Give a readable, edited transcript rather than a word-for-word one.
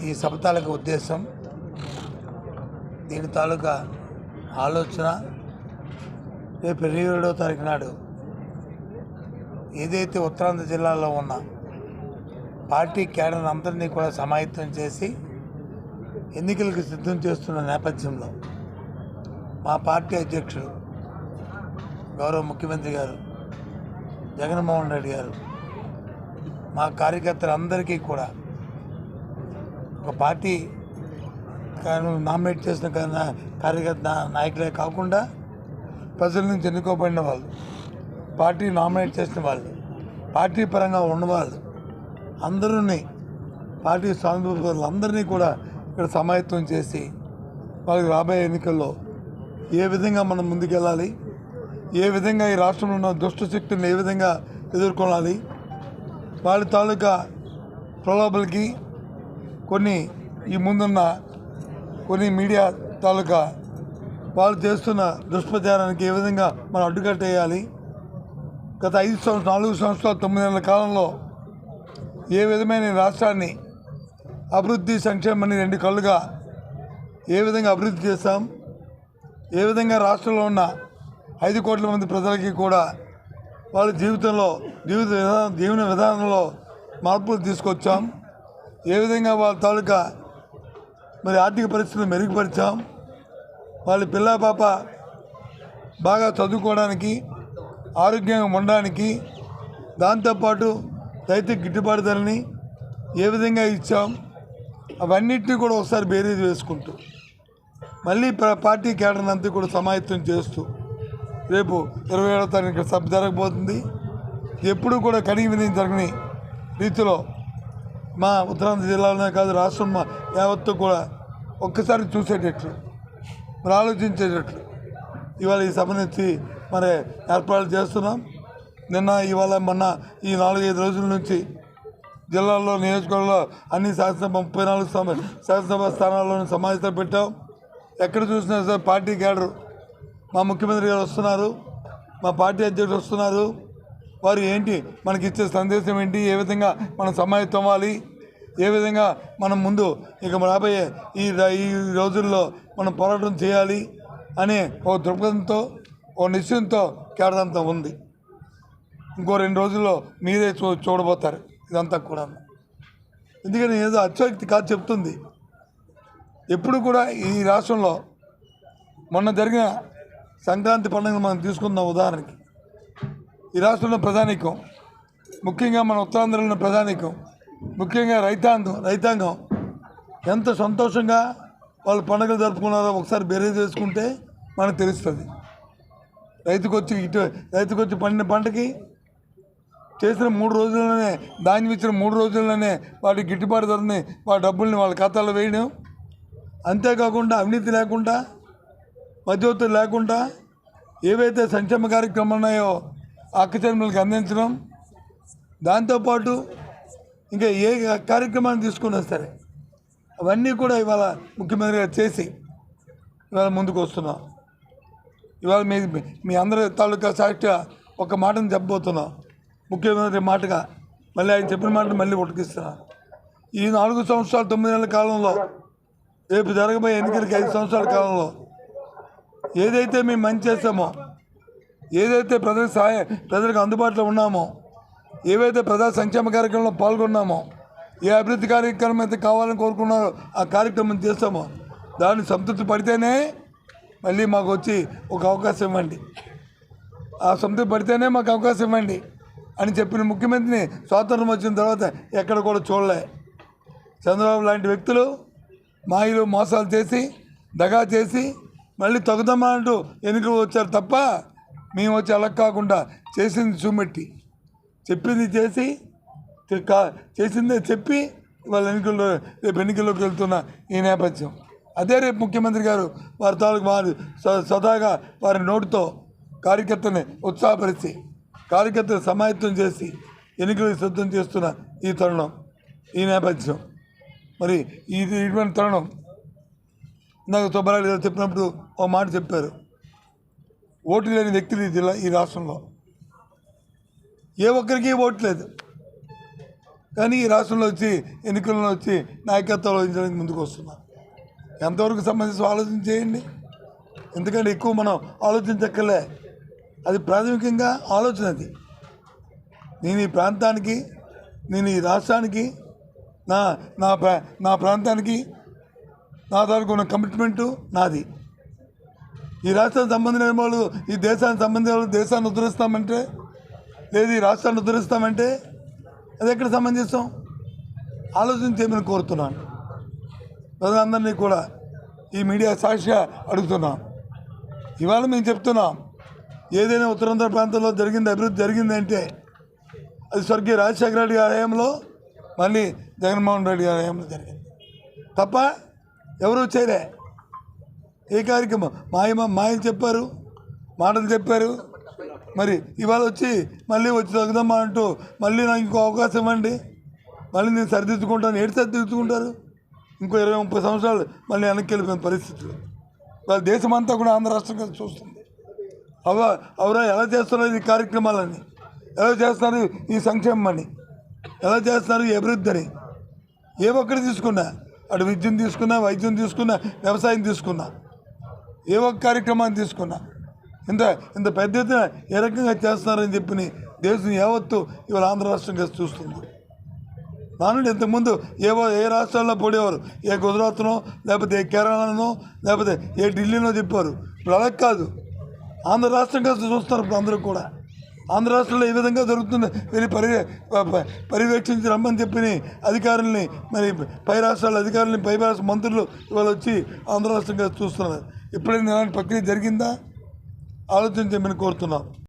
ఈ సభ తాలూకా ఉద్దేశం, దీని తాలూకా ఆలోచన రేపు 27వ తారీఖు నాడు ఏదైతే ఉత్తరాంధ్ర జిల్లాలో ఉన్న పార్టీ క్యాడర్ అందరినీ కూడా సమాయత్తం చేసి ఎన్నికలకు సిద్ధం చేస్తున్న నేపథ్యంలో మా పార్టీ అధ్యక్షుడు గౌరవ ముఖ్యమంత్రి గారు జగన్మోహన్ రెడ్డి గారు మా కార్యకర్తలందరికీ కూడా ఒక పార్టీ నామినేట్ చేసిన కార్యకర్త నాయకులే కాకుండా ప్రజల నుంచి ఎన్నుకోబడిన వాళ్ళు, పార్టీ నామినేట్ చేసిన వాళ్ళు, పార్టీ పరంగా ఉన్నవాళ్ళు అందరినీ, పార్టీ సానుభూతులందరినీ కూడా ఇక్కడ సమాయత్తం చేసి వాళ్ళకి రాబోయే ఎన్నికల్లో ఏ విధంగా మనం ముందుకెళ్ళాలి, ఏ విధంగా ఈ రాష్ట్రంలో ఉన్న దుష్ట శక్తులను ఏ విధంగా ఎదుర్కొనాలి, వాళ్ళ తాలూకా ప్రలోభాలకి ఈ ముందున్న కొన్ని మీడియా తాలూకా వాళ్ళు చేస్తున్న దుష్ప్రచారానికి ఏ విధంగా మనం అడ్డుకట్టేయాలి, గత 4 సంవత్సరాలు 9 నెలల కాలంలో ఏ విధమైన రాష్ట్రాన్ని అభివృద్ధి సంక్షేమాన్ని 2 కళ్ళుగా ఏ విధంగా అభివృద్ధి చేస్తాం, ఏ విధంగా రాష్ట్రంలో ఉన్న 5 కోట్ల మంది ప్రజలకి కూడా వాళ్ళ జీవన విధానంలో మార్పులు తీసుకొచ్చాం, ఏ విధంగా వాళ్ళ తాలూకా ఆర్థిక పరిస్థితులు మెరుగుపరిచాం, వాళ్ళ పిల్ల పాప బాగా చదువుకోవడానికి, ఆరోగ్యంగా ఉండడానికి, దాంతోపాటు రైతుకి గిట్టుబాటు ధరని ఏ విధంగా ఇచ్చాం, అవన్నిటినీ కూడా ఒకసారి బేరీజ్ వేసుకుంటూ మళ్ళీ పార్టీ క్యాడర్ని అంతా కూడా సమాయత్తం చేస్తూ రేపు 27వ తారీఖు సభ జరగబోతుంది. ఎప్పుడూ కూడా కడిగి విని జరగని రీతిలో మా ఉత్తరాంధ్ర జిల్లాలోనే కాదు, రాష్ట్రం యావత్తు కూడా ఒక్కసారి చూసేటట్లు, మరి ఆలోచించేటట్లు ఇవాళ ఈ సభ నుంచి ఏర్పాట్లు చేస్తున్నాం. నిన్న ఇవాళ మొన్న ఈ 4-5 రోజుల నుంచి జిల్లాల్లో, నియోజకవర్గంలో అన్ని 34 శాసనసభ స్థానాల్లోనూ సమావేశాలు పెట్టాం. ఎక్కడ చూసినా సరే పార్టీ క్యాడర్, మా ముఖ్యమంత్రి గారు వస్తున్నారు, మా పార్టీ అధ్యక్షుడు వస్తున్నారు, వారు ఏంటి మనకి ఇచ్చే సందేశం ఏంటి, ఏ విధంగా మనం సమాయత్తం అవ్వాలి, ఏ విధంగా మనం ముందు ఇక రాబోయే ఈ రోజుల్లో మనం పోరాటం చేయాలి అనే ఒక దృక్పథంతో, ఒక నిశ్చయంతో క్యాడర్ అంతా ఉంది. ఇంకో 2 రోజుల్లో మీరే చూడబోతారు ఇదంతా కూడా. ఎందుకంటే ఏదో అత్యోక్తి కాదు చెప్తుంది. ఎప్పుడు కూడా ఈ రాష్ట్రంలో మొన్న జరిగిన సంక్రాంతి పండుగను మనం తీసుకుందాం ఉదాహరణకి. ఈ రాష్ట్రంలో ప్రజానీకం, ముఖ్యంగా మన ఉత్తరాంధ్రలో ప్రజానీకం, ముఖ్యంగా రైతాంగం ఎంత సంతోషంగా వాళ్ళు పండుగలు జరుపుకున్నారో ఒకసారి బేరీజ్ చేసుకుంటే మనకు తెలుస్తుంది. రైతుకు వచ్చి పండిన పంటకి చేసిన 3 రోజుల్లోనే, ధాన్యం ఇచ్చిన 3 రోజుల్లోనే వాటి గిట్టుబాటు ధరని, వాటి డబ్బుల్ని వాళ్ళ ఖాతాలో వేయడం, అంతేకాకుండా అవినీతి లేకుండా, మధ్యవర్తులు లేకుండా ఏవైతే సంక్షేమ కార్యక్రమాలు ఉన్నాయో అక్కచెల్లెమ్మలకు అందించడం, దాంతోపాటు ఇంకా ఏ కార్యక్రమాన్ని తీసుకున్నా సరే అవన్నీ కూడా ఇవాళ ముఖ్యమంత్రి గారు చేసి ఇవాళ ముందుకు వస్తున్నాం. ఇవాళ మీ అందరి తాలూకా సాక్షిగా ఒక మాటను చెప్పబోతున్నాం. ముఖ్యమంత్రి మాటగా మళ్ళీ ఆయన చెప్పిన మాటను మళ్ళీ ఉటకిస్తున్నాం. ఈ 4 సంవత్సరాలు 9 నెలల కాలంలో, రేపు జరగబోయే ఎన్నికలకి 5 సంవత్సరాల కాలంలో ఏదైతే మేము మంచి చేస్తామో, ఏదైతే ప్రజలకు అందుబాటులో ఉన్నామో, ఏవైతే ప్రజా సంక్షేమ కార్యక్రమంలో పాల్గొన్నామో, ఏ అభివృద్ధి కార్యక్రమం అయితే కావాలని కోరుకున్నారో ఆ కార్యక్రమం చేస్తామో దాన్ని సంతృప్తి పడితేనే మళ్ళీ మాకు వచ్చి ఒక అవకాశం ఇవ్వండి, ఆ సంతృప్తి పడితేనే మాకు అవకాశం ఇవ్వండి అని చెప్పిన ముఖ్యమంత్రిని స్వాతంత్రం వచ్చిన తర్వాత ఎక్కడ కూడా చూడలే. చంద్రబాబు లాంటి వ్యక్తులు మాయలు మోసాలు చేసి, దగా చేసి మళ్ళీ తగుదమ్మా అంటూ ఎన్నికలు వచ్చారు తప్ప, మేము వచ్చి అలా కాకుండా చేసింది చూపెట్టి, చెప్పింది చేసి, చేసిందే చెప్పి వాళ్ళ రేపు ఎన్నికల్లోకి వెళ్తున్న ఈ నేపథ్యం. అదే రేపు ముఖ్యమంత్రి గారు వారి తాలూకు వారు సదాగా వారి నోటితో కార్యకర్తని ఉత్సాహపరిచి, కార్యకర్తను సమాయత్తం చేసి ఎన్నికలకు సిద్ధం చేస్తున్న ఈ తరుణం, ఈ నేపథ్యం, మరి ఇటువంటి తరుణం నాకు సుబ్బారెడ్డి గారు చెప్పినప్పుడు ఒక మాట చెప్పారు. ఓటు లేని వ్యక్తులు ఈ రాష్ట్రంలో ఏ ఒక్కరికి ఓటు లేదు. కానీ ఈ రాష్ట్రంలో వచ్చి ఎన్నికల్లో వచ్చి నాయకత్వాలు వహించడానికి ముందుకు వస్తున్నారు. ఎంతవరకు సంబంధించి ఆలోచన చేయండి. ఎందుకంటే ఎక్కువ మనం ఆలోచించక్కర్లే. అది ప్రాథమికంగా ఆలోచన. అది నేను ఈ ప్రాంతానికి, నేను ఈ రాష్ట్రానికి, నా నా నా ప్రాంతానికి నా తాలూకు ఉన్న కమిట్మెంటు నాది. ఈ రాష్ట్రానికి సంబంధించిన వాళ్ళు ఈ దేశానికి సంబంధించిన వాళ్ళు దేశాన్ని ఉద్ధరిస్తామంటే, లేదు ఈ రాష్ట్రాన్ని ఉద్ధరిస్తామంటే అది ఎక్కడ సమంజసం? ఆలోచించేమని కోరుతున్నాను. ప్రజలందరినీ కూడా ఈ మీడియా సాక్షిగా అడుగుతున్నాం. ఇవాళ మేము చెప్తున్నాం, ఏదైనా ఉత్తరాంధ్ర ప్రాంతంలో జరిగింది, అభివృద్ధి జరిగిందంటే అది స్వర్గీయ రాజశేఖర రెడ్డి గారి హయాంలో, మళ్ళీ జగన్మోహన్ రెడ్డి గారి హయాంలో జరిగింది తప్ప ఎవరు చేయలే. ఏ కార్యక్రమం మాయలు చెప్పారు, మాటలు చెప్పారు. మరి ఇవాళ వచ్చి మళ్ళీ వచ్చి తగ్గుదామా అంటూ మళ్ళీ నాకు ఇంకో అవకాశం ఇవ్వండి, మళ్ళీ నేను సరిదిద్దుకుంటాను. ఏడు సరిదిద్దుకుంటారు? ఇంకో 20-30 సంవత్సరాలు మళ్ళీ వెనక్కి వెళ్ళిపోయిన పరిస్థితులు. వాళ్ళ దేశమంతా కూడా ఆంధ్ర రాష్ట్రం కలిసి చూస్తుంది. అవరా ఎలా చేస్తున్నారు ఈ కార్యక్రమాలని, ఎలా చేస్తున్నారు ఈ సంక్షేమం అని, ఎలా చేస్తున్నారు ఈ అభివృద్ధి అని. ఏ ఒక్కటి తీసుకున్నా, అటు విద్యను తీసుకున్నా, వైద్యం తీసుకున్నా, వ్యవసాయం తీసుకున్నా, ఏ ఒక్క కార్యక్రమాన్ని తీసుకున్నా ఇంత పెద్ద ఎత్తున ఏ రకంగా చేస్తున్నారని చెప్పి దేశం యావత్తు ఇవాళ ఆంధ్ర రాష్ట్రం కలిసి చూస్తుంది. దాని ఇంతకుముందు ఏ రాష్ట్రాల్లో పోడేవారు, ఏ గుజరాత్నో లేకపోతే ఏ కేరళనో లేకపోతే ఏ ఢిల్లీనో చెప్పారు. ఇప్పుడు అలా కాదు, ఆంధ్ర రాష్ట్రం కలిసి చూస్తారు. ఇప్పుడు అందరూ కూడా ఆంధ్ర రాష్ట్రంలో ఏ విధంగా జరుగుతుంది వెళ్ళి పర్యవేక్షించి రమ్మని చెప్పి అధికారుల్ని, మరి పై రాష్ట్రాల అధికారులని, పై రాష్ట్ర మంత్రులు ఇవాళ వచ్చి ఆంధ్ర రాష్ట్రం కలిసి చూస్తున్నారు. ఎప్పుడైనా ఇలాంటి ప్రక్రియ జరిగిందా? ఆలోచించమని కోరుతున్నాం.